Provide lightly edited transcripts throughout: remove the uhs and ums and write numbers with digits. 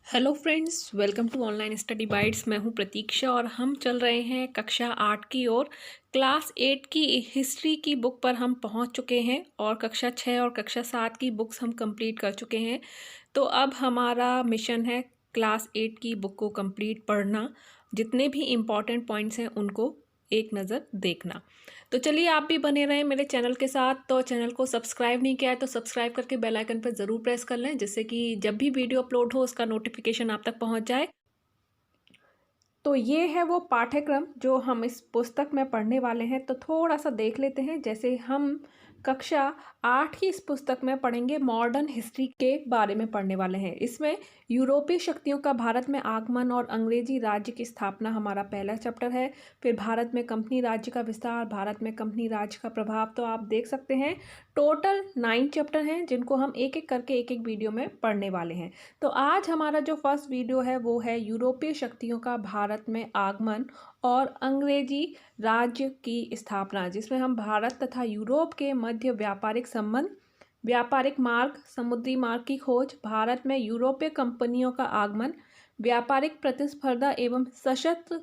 Hello friends, welcome to online study bytes. मैं हूं प्रतीक्षा और हम चल रहे हैं कक्षा 8 की ओर। क्लास 8 की हिस्ट्री की बुक पर हम पहुंच चुके हैं और कक्षा 6 और कक्षा 7 की बुक्स हम कंप्लीट कर चुके हैं। तो अब हमारा मिशन है क्लास 8 की बुक को कंप्लीट पढ़ना, जितने भी इम्पॉर्टेंट पॉइंट्स हैं उनको एक नज़र देखना। तो चलिए, आप भी बने रहें मेरे चैनल के साथ। तो चैनल को सब्सक्राइब नहीं किया है तो सब्सक्राइब करके बेल आइकन पर ज़रूर प्रेस कर लें, जिससे कि जब भी वीडियो अपलोड हो उसका नोटिफिकेशन आप तक पहुंच जाए। तो ये है वो पाठ्यक्रम जो हम इस पुस्तक में पढ़ने वाले हैं। तो थोड़ा सा देख लेते हैं। जैसे हम कक्षा 8 की इस पुस्तक में पढ़ेंगे, मॉडर्न हिस्ट्री के बारे में पढ़ने वाले हैं। इसमें यूरोपीय शक्तियों का भारत में आगमन और अंग्रेजी राज्य की स्थापना हमारा पहला चैप्टर है। फिर भारत में कंपनी राज्य का विस्तार, भारत में कंपनी राज्य का प्रभाव। तो आप देख सकते हैं टोटल 9 चैप्टर हैं, जिनको हम एक एक करके एक एक वीडियो में पढ़ने वाले हैं। तो आज हमारा जो फर्स्ट वीडियो है वो है यूरोपीय शक्तियों का भारत में आगमन और अंग्रेजी राज्य की स्थापना, जिसमें हम भारत तथा यूरोप के मध्य व्यापारिक संबंध, व्यापारिक मार्ग, समुद्री मार्ग की खोज, भारत में यूरोपीय कंपनियों का आगमन, व्यापारिक प्रतिस्पर्धा एवं सशस्त्र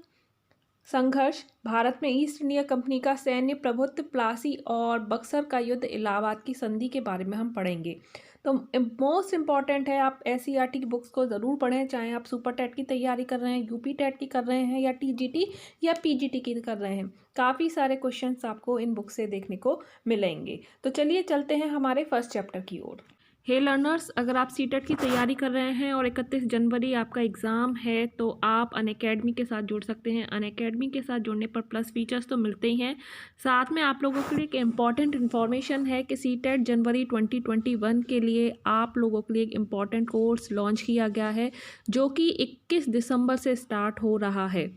संघर्ष, भारत में ईस्ट इंडिया कंपनी का सैन्य प्रभुत्व, प्लासी और बक्सर का युद्ध, इलाहाबाद की संधि के बारे में हम पढ़ेंगे। तो मोस्ट इम्पॉर्टेंट है, आप एससीईआरटी की बुक्स को ज़रूर पढ़ें, चाहे आप सुपर टेट की तैयारी कर रहे हैं, यूपी टेट की कर रहे हैं, या टीजीटी या पीजीटी की कर रहे हैं। काफ़ी सारे क्वेश्चंस आपको इन बुक से देखने को मिलेंगे। तो चलिए चलते हैं हमारे फर्स्ट चैप्टर की ओर। हे लर्नर्स, अगर आप सीटेट की तैयारी कर रहे हैं और 31 जनवरी आपका एग्ज़ाम है तो आप अनअकैडमी के साथ जुड़ सकते हैं। अनअकैडमी के साथ जुड़ने पर प्लस फीचर्स तो मिलते ही हैं, साथ में आप लोगों के लिए एक इम्पॉर्टेंट इन्फॉर्मेशन है कि सीटेट जनवरी 2021 के लिए आप लोगों के लिए एक इम्पॉर्टेंट कोर्स लॉन्च किया गया है, जो कि 21 दिसंबर से स्टार्ट हो रहा है।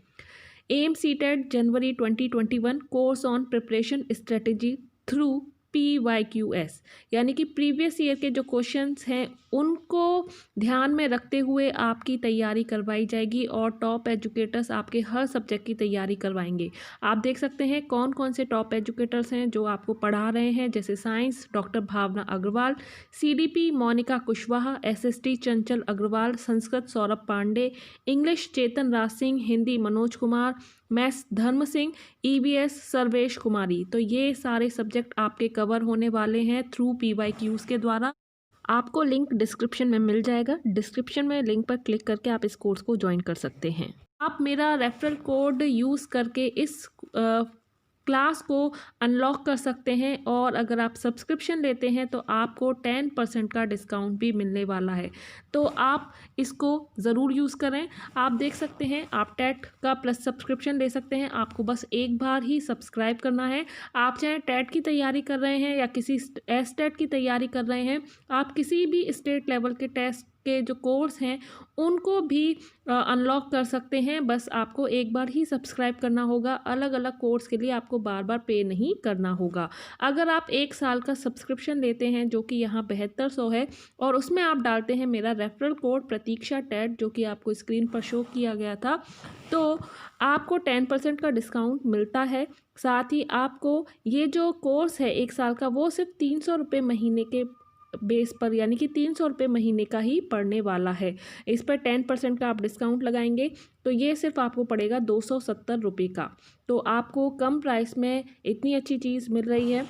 एम सीटेट जनवरी 2021 course on preparation strategy through PYQS, यानी कि प्रीवियस ईयर के जो क्वेश्चंस हैं उनको ध्यान में रखते हुए आपकी तैयारी करवाई जाएगी और टॉप एजुकेटर्स आपके हर सब्जेक्ट की तैयारी करवाएंगे। आप देख सकते हैं कौन कौन से टॉप एजुकेटर्स हैं जो आपको पढ़ा रहे हैं। जैसे साइंस डॉक्टर भावना अग्रवाल, CDP मोनिका कुशवाहा, SST चंचल अग्रवाल, संस्कृत सौरभ पांडे, इंग्लिश चेतन राज सिंह, हिंदी मनोज कुमार, मैथ्स धर्म सिंह, EVS सर्वेश कुमारी। तो ये सारे सब्जेक्ट आपके कवर होने वाले हैं थ्रू PYQs के द्वारा। आपको लिंक डिस्क्रिप्शन में मिल जाएगा। डिस्क्रिप्शन में लिंक पर क्लिक करके आप इस कोर्स को ज्वाइन कर सकते हैं। आप मेरा रेफरल कोड यूज़ करके इस क्लास को अनलॉक कर सकते हैं और अगर आप सब्सक्रिप्शन लेते हैं तो आपको 10% का डिस्काउंट भी मिलने वाला है। तो आप इसको ज़रूर यूज़ करें। आप देख सकते हैं आप टेट का प्लस सब्सक्रिप्शन ले सकते हैं। आपको बस एक बार ही सब्सक्राइब करना है। आप चाहे टेट की तैयारी कर रहे हैं या किसी एसटेट की तैयारी कर रहे हैं, आप किसी भी स्टेट लेवल के टेस्ट के जो कोर्स हैं उनको भी अनलॉक कर सकते हैं। बस आपको एक बार ही सब्सक्राइब करना होगा। अलग अलग कोर्स के लिए आपको बार बार पे नहीं करना होगा। अगर आप 1 साल का सब्सक्रिप्शन लेते हैं, जो कि यहाँ 7200 है, और उसमें आप डालते हैं मेरा रेफरल कोड प्रतीक्षा टेट, जो कि आपको स्क्रीन पर शो किया गया था, तो आपको 10% का डिस्काउंट मिलता है। साथ ही आपको ये जो कोर्स है 1 साल का, वो सिर्फ 300 रुपये महीने के बेस पर, यानी कि 300 रुपये महीने का ही पड़ने वाला है। इस पर 10% का आप डिस्काउंट लगाएंगे तो ये सिर्फ आपको पड़ेगा 270 रुपये का। तो आपको कम प्राइस में इतनी अच्छी चीज़ मिल रही है।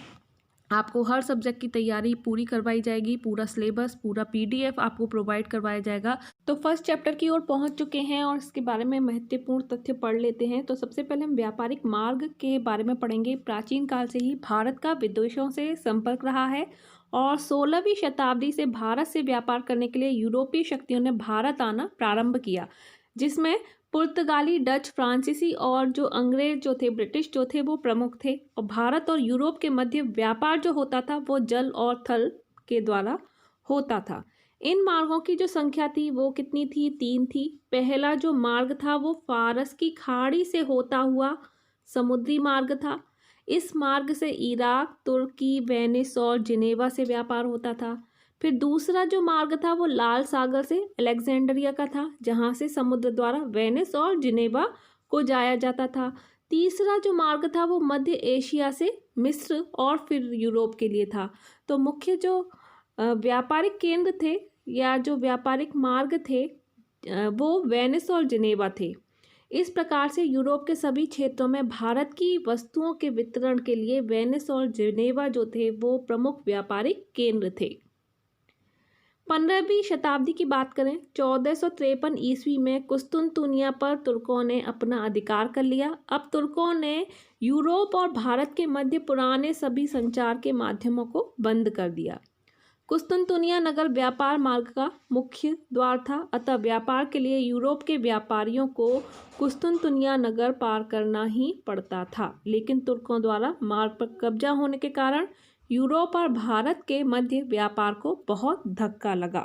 आपको हर सब्जेक्ट की तैयारी पूरी करवाई जाएगी, पूरा सिलेबस, पूरा PDF आपको प्रोवाइड करवाया जाएगा। तो फर्स्ट चैप्टर की ओर पहुंच चुके हैं और इसके बारे में महत्वपूर्ण तथ्य पढ़ लेते हैं। तो सबसे पहले हम व्यापारिक मार्ग के बारे में पढ़ेंगे। प्राचीन काल से ही भारत का विदेशों से संपर्क रहा है और 16वीं शताब्दी से भारत से व्यापार करने के लिए यूरोपीय शक्तियों ने भारत आना प्रारंभ किया, जिसमें पुर्तगाली, डच, फ्रांसीसी और जो अंग्रेज जो थे, ब्रिटिश जो थे, वो प्रमुख थे। और भारत और यूरोप के मध्य व्यापार जो होता था वो जल और थल के द्वारा होता था। इन मार्गों की जो संख्या थी वो कितनी थी? 3 थी। पहला जो मार्ग था वो फारस की खाड़ी से होता हुआ समुद्री मार्ग था। इस मार्ग से इराक, तुर्की, वेनिस और जिनेवा से व्यापार होता था। फिर दूसरा जो मार्ग था वो लाल सागर से अलेक्जेंड्रिया का था, जहाँ से समुद्र द्वारा वेनिस और जिनेवा को जाया जाता था। तीसरा जो मार्ग था वो मध्य एशिया से मिस्र और फिर यूरोप के लिए था। तो मुख्य जो व्यापारिक केंद्र थे या जो व्यापारिक मार्ग थे वो वेनिस और जिनेवा थे। इस प्रकार से यूरोप के सभी क्षेत्रों में भारत की वस्तुओं के वितरण के लिए वेनिस और जिनेवा जो थे वो प्रमुख व्यापारिक केंद्र थे। 15वीं शताब्दी की बात करें, 1453 ईस्वी में कुस्तुनतुनिया पर तुर्कों ने अपना अधिकार कर लिया। अब तुर्कों ने यूरोप और भारत के मध्य पुराने सभी संचार के माध्यमों को बंद कर दिया। कुस्तुनतुनिया नगर व्यापार मार्ग का मुख्य द्वार था, अतः व्यापार के लिए यूरोप के व्यापारियों को कुस्तुनतुनिया नगर पार करना ही पड़ता था। लेकिन तुर्कों द्वारा मार्ग पर कब्जा होने के कारण यूरोप और भारत के मध्य व्यापार को बहुत धक्का लगा।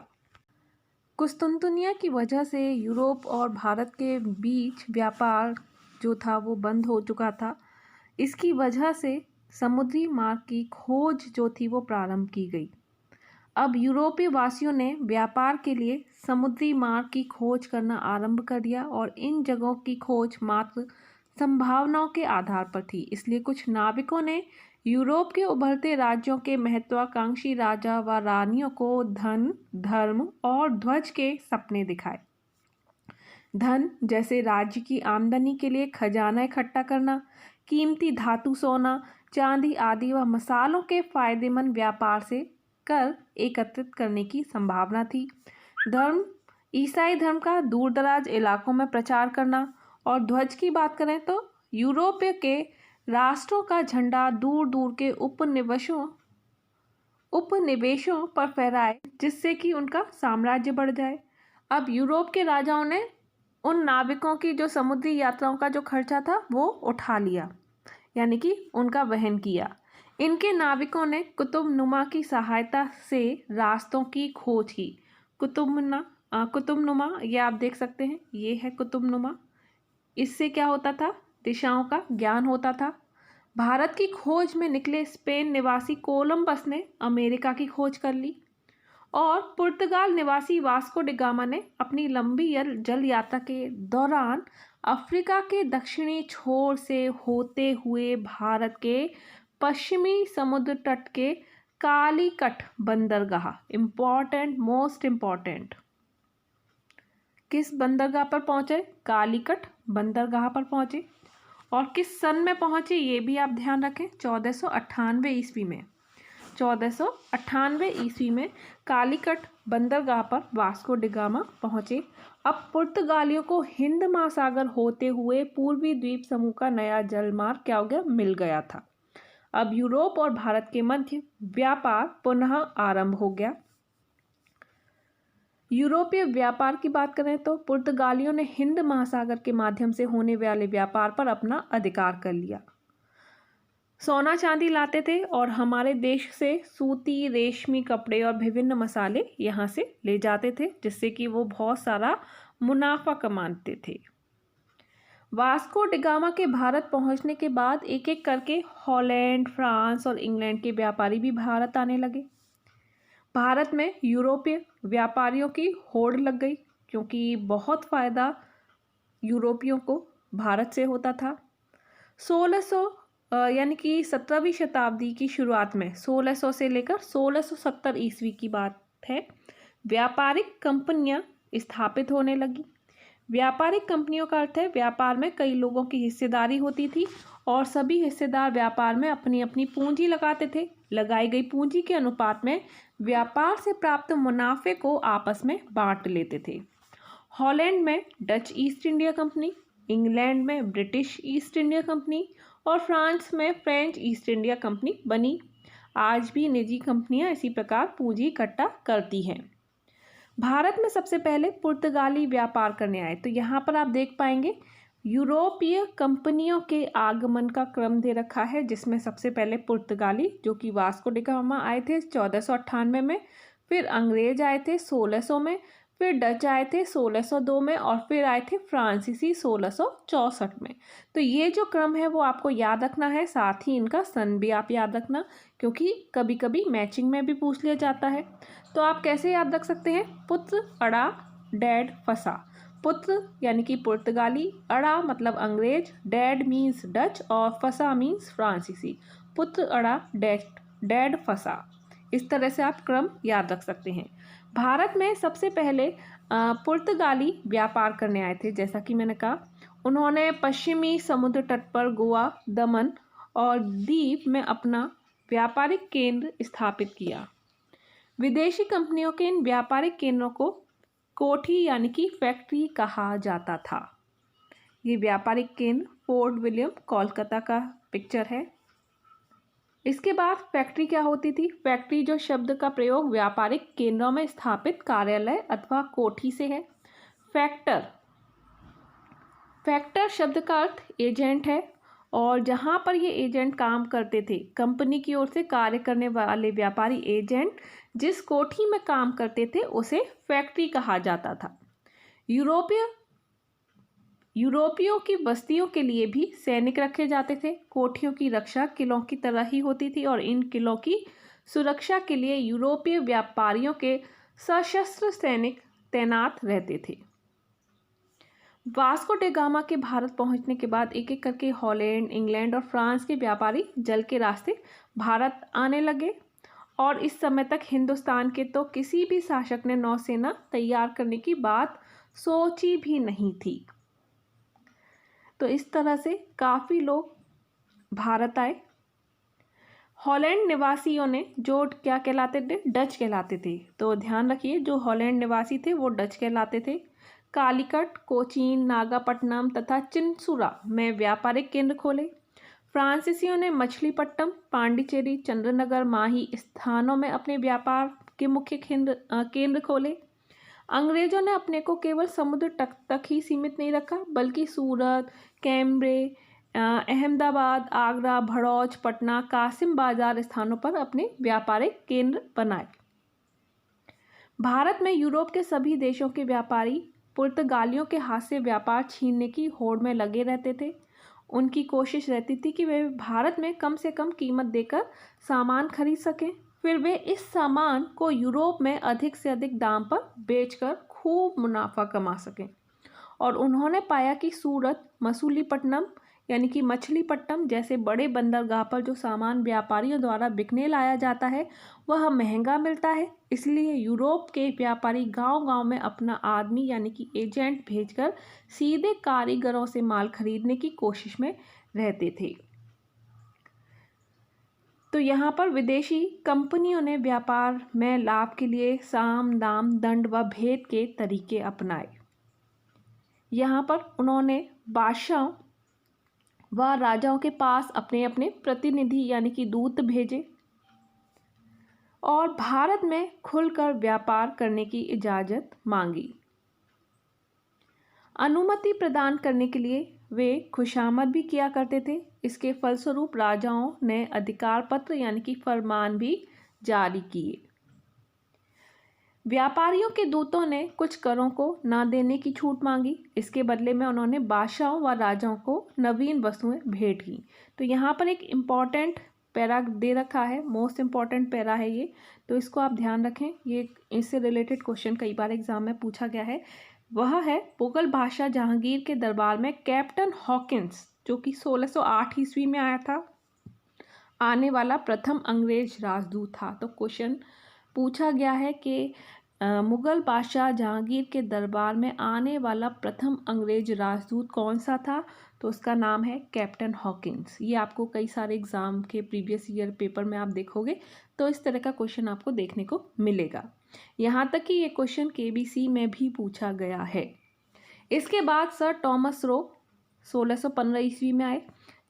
कुस्तुनतुनिया की वजह से यूरोप और भारत के बीच व्यापार जो था वो बंद हो चुका था। इसकी वजह से समुद्री मार्ग की खोज जो थी वो प्रारंभ की गई। अब यूरोपीय वासियों ने व्यापार के लिए समुद्री मार्ग की खोज करना आरंभ कर दिया और इन जगहों की खोज मात्र संभावनाओं के आधार पर थी। इसलिए कुछ नाविकों ने यूरोप के उभरते राज्यों के महत्वाकांक्षी राजा व रानियों को धन, धर्म और ध्वज के सपने दिखाए। धन जैसे राज्य की आमदनी के लिए खजाना इकट्ठा करना, कीमती धातु, सोना, चांदी आदि व मसालों के फायदेमंद व्यापार से कर एकत्रित करने की संभावना थी। धर्म, ईसाई धर्म का दूर दराज इलाकों में प्रचार करना। और ध्वज की बात करें तो यूरोप के राष्ट्रों का झंडा दूर दूर के उपनिवेशों पर फहराए, जिससे कि उनका साम्राज्य बढ़ जाए। अब यूरोप के राजाओं ने उन नाविकों की जो समुद्री यात्राओं का जो खर्चा था वो उठा लिया, यानी कि उनका वहन किया। इनके नाविकों ने कुतुबनुमा की सहायता से रास्तों की खोज की। कुतुबनुमा ये आप देख सकते हैं, ये है कुतुबनुमा। इससे क्या होता था, दिशाओं का ज्ञान होता था। भारत की खोज में निकले स्पेन निवासी कोलंबस ने अमेरिका की खोज कर ली और पुर्तगाल निवासी वास्को डी गामा ने अपनी लंबी जल यात्रा के दौरान अफ्रीका के दक्षिणी छोर से होते हुए भारत के पश्चिमी समुद्र तट के कालीकट बंदरगाह, मोस्ट इम्पॉर्टेंट, किस बंदरगाह पर पहुंचे? कालीकट बंदरगाह पर पहुंचे। और किस सन में पहुंचे ये भी आप ध्यान रखें, 1498 ईस्वी में। 1498 ईस्वी में कालीकट बंदरगाह पर वास्को डी गामा पहुंचे। अब पुर्तगालियों को हिंद महासागर होते हुए पूर्वी द्वीप समूह का नया जलमार्ग क्या हो गया, मिल गया था। अब यूरोप और भारत के मध्य व्यापार पुनः आरंभ हो गया। यूरोपीय व्यापार की बात करें तो पुर्तगालियों ने हिंद महासागर के माध्यम से होने वाले व्यापार पर अपना अधिकार कर लिया। सोना चांदी लाते थे और हमारे देश से सूती, रेशमी कपड़े और विभिन्न मसाले यहाँ से ले जाते थे, जिससे कि वो बहुत सारा मुनाफा कमाते थे। वास्को डी गामा के भारत पहुँचने के बाद एक एक करके हॉलैंड, फ्रांस और इंग्लैंड के व्यापारी भी भारत आने लगे। भारत में यूरोपीय व्यापारियों की होड़ लग गई, क्योंकि बहुत फ़ायदा यूरोपियों को भारत से होता था। 1600 यानी कि 17वीं शताब्दी की शुरुआत में 1600 से लेकर 1670 ईस्वी की बात है, व्यापारिक कंपनियां स्थापित होने लगी। व्यापारिक कंपनियों का अर्थ है व्यापार में कई लोगों की हिस्सेदारी होती थी और सभी हिस्सेदार व्यापार में अपनी अपनी पूंजी लगाते थे। लगाई गई पूंजी के अनुपात में व्यापार से प्राप्त मुनाफे को आपस में बांट लेते थे। हॉलैंड में Dutch east India company, England में ब्रिटिश ईस्ट इंडिया कंपनी और फ्रांस में फ्रेंच ईस्ट इंडिया कंपनी बनी। आज भी निजी कंपनियां इसी प्रकार पूंजी इकट्ठा करती हैं। भारत में सबसे पहले पुर्तगाली व्यापार करने आए, तो यहाँ पर आप देख पाएंगे यूरोपीय कंपनियों के आगमन का क्रम दे रखा है, जिसमें सबसे पहले पुर्तगाली जो कि वास्को डी गामा आए थे 1498 में, फिर अंग्रेज आए थे 1600 में, फिर डच आए थे 1602 में और फिर आए थे फ्रांसीसी 1664 में। तो ये जो क्रम है वो आपको याद रखना है, साथ ही इनका सन भी आप याद रखना, क्योंकि कभी कभी मैचिंग में भी पूछ लिया जाता है। तो आप कैसे याद रख सकते हैं, पुत्र अड़ा डैड फसा। पुत्र यानी कि पुर्तगाली, अड़ा मतलब अंग्रेज, डैड मीन्स डच और फसा मीन्स फ्रांसीसी। पुत्र अड़ा डैड फसा, इस तरह से आप क्रम याद रख सकते हैं। भारत में सबसे पहले पुर्तगाली व्यापार करने आए थे। जैसा कि मैंने कहा, उन्होंने पश्चिमी समुद्र तट पर गोवा, दमन और दीव में अपना व्यापारिक केंद्र स्थापित किया। विदेशी कंपनियों के इन व्यापारिक केंद्रों को कोठी यानी कि फैक्ट्री कहा जाता था। ये व्यापारिक केंद्र फोर्ट विलियम, कोलकाता का पिक्चर है। इसके बाद फैक्ट्री क्या होती थी? फैक्ट्री जो शब्द का प्रयोग व्यापारिक केंद्रों में स्थापित कार्यालय अथवा कोठी से है। फैक्टर शब्द का अर्थ एजेंट है, और जहाँ पर ये एजेंट काम करते थे, कंपनी की ओर से कार्य करने वाले व्यापारी एजेंट जिस कोठी में काम करते थे उसे फैक्ट्री कहा जाता था। यूरोपियों की बस्तियों के लिए भी सैनिक रखे जाते थे। कोठियों की रक्षा किलों की तरह ही होती थी, और इन किलों की सुरक्षा के लिए यूरोपीय व्यापारियों के सशस्त्र सैनिक तैनात रहते थे। वास्को डे गामा के भारत पहुंचने के बाद एक एक करके हॉलैंड, इंग्लैंड और फ्रांस के व्यापारी जल के रास्ते भारत आने लगे, और इस समय तक हिंदुस्तान के तो किसी भी शासक ने नौसेना तैयार करने की बात सोची भी नहीं थी। तो इस तरह से काफ़ी लोग भारत आए। हॉलैंड निवासियों ने, जो क्या कहलाते थे? डच कहलाते थे। तो ध्यान रखिए, जो हॉलैंड निवासी थे वो डच कहलाते थे। कालीकट, कोचीन, नागापट्टनम तथा चिनसुरा में व्यापारिक केंद्र खोले। फ्रांसीसियों ने मछलीपट्टनम, पांडिचेरी, चंद्रनगर, माही स्थानों में अपने व्यापार के मुख्य केंद्र खोले। अंग्रेजों ने अपने को केवल समुद्र तक ही सीमित नहीं रखा, बल्कि सूरत, कैम्ब्रे, अहमदाबाद, आगरा, भड़ौच, पटना, कासिम बाजार स्थानों पर अपने व्यापारिक केंद्र बनाए। भारत में यूरोप के सभी देशों के व्यापारी पुर्तगालियों के हाथ से व्यापार छीनने की होड़ में लगे रहते थे। उनकी कोशिश रहती थी कि वे भारत में कम से कम कीमत देकर सामान खरीद सकें, फिर वे इस सामान को यूरोप में अधिक से अधिक दाम पर बेचकर खूब मुनाफा कमा सकें। और उन्होंने पाया कि सूरत, मसूलीपट्टनम यानी कि मछलीपट्टनम जैसे बड़े बंदरगाह पर जो सामान व्यापारियों द्वारा बिकने लाया जाता है वह महंगा मिलता है। इसलिए यूरोप के व्यापारी गांव-गांव में अपना आदमी यानी कि एजेंट भेजकर सीधे कारीगरों से माल खरीदने की कोशिश में रहते थे। तो यहाँ पर विदेशी कंपनियों ने व्यापार में लाभ के लिए साम, दाम, दंड व भेद के तरीके अपनाए। यहाँ पर उन्होंने बादशाहों व राजाओं के पास अपने अपने प्रतिनिधि यानी कि दूत भेजे और भारत में खुलकर व्यापार करने की इजाज़त मांगी। अनुमति प्रदान करने के लिए वे खुशामद भी किया करते थे। इसके फलस्वरूप राजाओं ने अधिकार पत्र यानी कि फरमान भी जारी किए। व्यापारियों के दूतों ने कुछ करों को न देने की छूट मांगी। इसके बदले में उन्होंने बादशाहों व राजाओं को नवीन वस्तुएं भेंट की। तो यहाँ पर एक इम्पॉर्टेंट पैरा दे रखा है, मोस्ट इम्पॉर्टेंट पैरा है ये, तो इसको आप ध्यान रखें। ये इससे रिलेटेड क्वेश्चन कई बार एग्जाम में पूछा गया है। वह है मुगल बादशाह जहांगीर के दरबार में कैप्टन हॉकिंस, जो कि 1608 ईस्वी में आया था, आने वाला प्रथम अंग्रेज राजदूत था। तो क्वेश्चन पूछा गया है कि मुगल बादशाह जहांगीर के दरबार में आने वाला प्रथम अंग्रेज राजदूत कौन सा था? तो उसका नाम है कैप्टन हॉकिंस। ये आपको कई सारे एग्जाम के प्रीवियस ईयर पेपर में आप देखोगे तो इस तरह का क्वेश्चन आपको देखने को मिलेगा। यहाँ तक कि ये क्वेश्चन केबीसी में भी पूछा गया है। इसके बाद सर टॉमस रो 1615 ईस्वी में आए,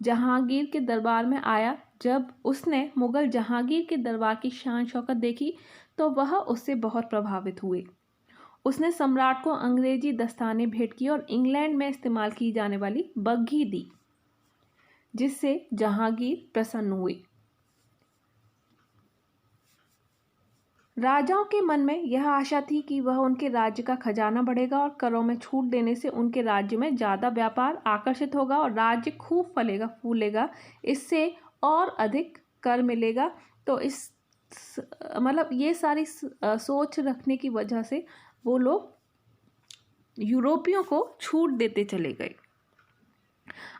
जहांगीर के दरबार में आया। जब उसने मुगल जहांगीर के दरबार की शान शौकत देखी तो वह उससे बहुत प्रभावित हुए। उसने सम्राट को अंग्रेजी दस्ताने भेंट की और इंग्लैंड में इस्तेमाल की जाने वाली बग्घी दी, जिससे जहांगीर प्रसन्न हुए। राजाओं के मन में यह आशा थी कि वह उनके राज्य का खजाना बढ़ेगा और करों में छूट देने से उनके राज्य में ज़्यादा व्यापार आकर्षित होगा और राज्य खूब फलेगा फूलेगा, इससे और अधिक कर मिलेगा। तो इस मतलब ये सारी सोच रखने की वजह से वो लोग यूरोपियों को छूट देते चले गए।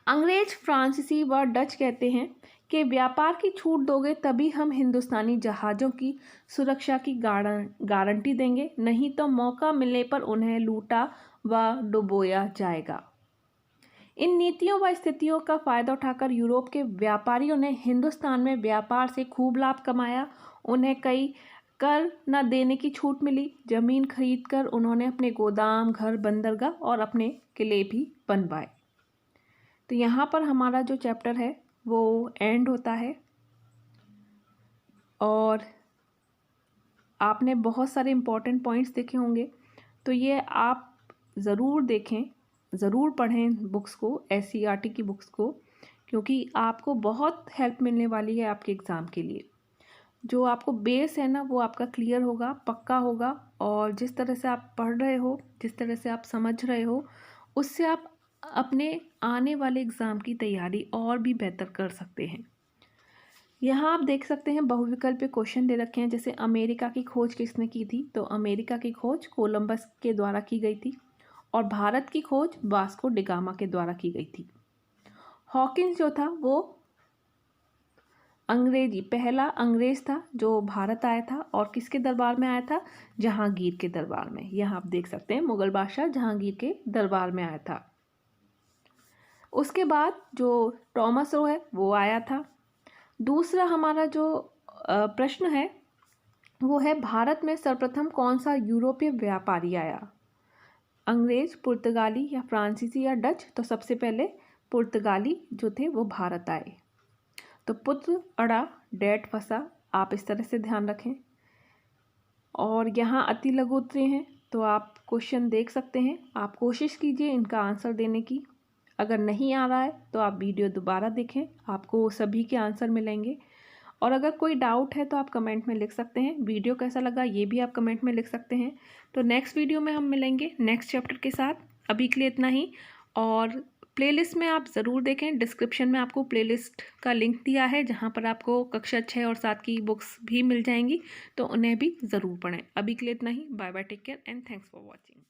अंग्रेज, फ्रांसीसी व डच कहते हैं कि व्यापार की छूट दोगे तभी हम हिंदुस्तानी जहाज़ों की सुरक्षा की गारंटी देंगे, नहीं तो मौका मिलने पर उन्हें लूटा व डुबोया जाएगा। इन नीतियों व स्थितियों का फ़ायदा उठाकर यूरोप के व्यापारियों ने हिंदुस्तान में व्यापार से खूब लाभ कमाया। उन्हें कई कर न देने की छूट मिली। ज़मीन खरीदकर उन्होंने अपने गोदाम, घर, बंदरगाह और अपने किले भी बनवाए। तो यहाँ पर हमारा जो चैप्टर है वो एंड होता है और आपने बहुत सारे इम्पोर्टेंट पॉइंट्स देखे होंगे, तो ये आप ज़रूर देखें, ज़रूर पढ़ें बुक्स को, एससीईआरटी की बुक्स को, क्योंकि आपको बहुत हेल्प मिलने वाली है आपके एग्ज़ाम के लिए। जो आपको बेस है ना वो आपका क्लियर होगा, पक्का होगा, और जिस तरह से आप पढ़ रहे हो, जिस तरह से आप समझ रहे हो, उससे आप अपने आने वाले एग्ज़ाम की तैयारी और भी बेहतर कर सकते हैं। यहाँ आप देख सकते हैं बहुविकल्पीय क्वेश्चन दे रखे हैं, जैसे अमेरिका की खोज किसने की थी, तो अमेरिका की खोज कोलंबस के द्वारा की गई थी और भारत की खोज वास्को डी गामा के द्वारा की गई थी। हॉकिंस जो था वो पहला अंग्रेज था जो भारत आया था और किसके दरबार में आया था, जहांगीर के दरबार में। यहाँ आप देख सकते हैं मुगल बादशाह जहांगीर के दरबार में आया था। उसके बाद जो टॉमस रो है वो आया था। दूसरा हमारा जो प्रश्न है वो है, भारत में सर्वप्रथम कौन सा यूरोपीय व्यापारी आया, अंग्रेज, पुर्तगाली या फ्रांसीसी या डच। तो सबसे पहले पुर्तगाली जो थे वो भारत आए। तो पुत्र अड़ा डेट फंसा, आप इस तरह से ध्यान रखें। और यहाँ अति लघु उत्तरीय हैं, तो आप क्वेश्चन देख सकते हैं। आप कोशिश कीजिए इनका आंसर देने की। अगर नहीं आ रहा है तो आप वीडियो दोबारा देखें, आपको सभी के आंसर मिलेंगे। और अगर कोई डाउट है तो आप कमेंट में लिख सकते हैं। वीडियो कैसा लगा ये भी आप कमेंट में लिख सकते हैं। तो नेक्स्ट वीडियो में हम मिलेंगे नेक्स्ट चैप्टर के साथ। अभी के लिए इतना ही। और प्लेलिस्ट में आप ज़रूर देखें, डिस्क्रिप्शन में आपको प्लेलिस्ट का लिंक दिया है जहाँ पर आपको कक्षा 6 और 7 की बुक्स भी मिल जाएंगी, तो उन्हें भी ज़रूर पढ़ें। अभी के लिए इतना ही। Bye bye, take care and thanks for watching.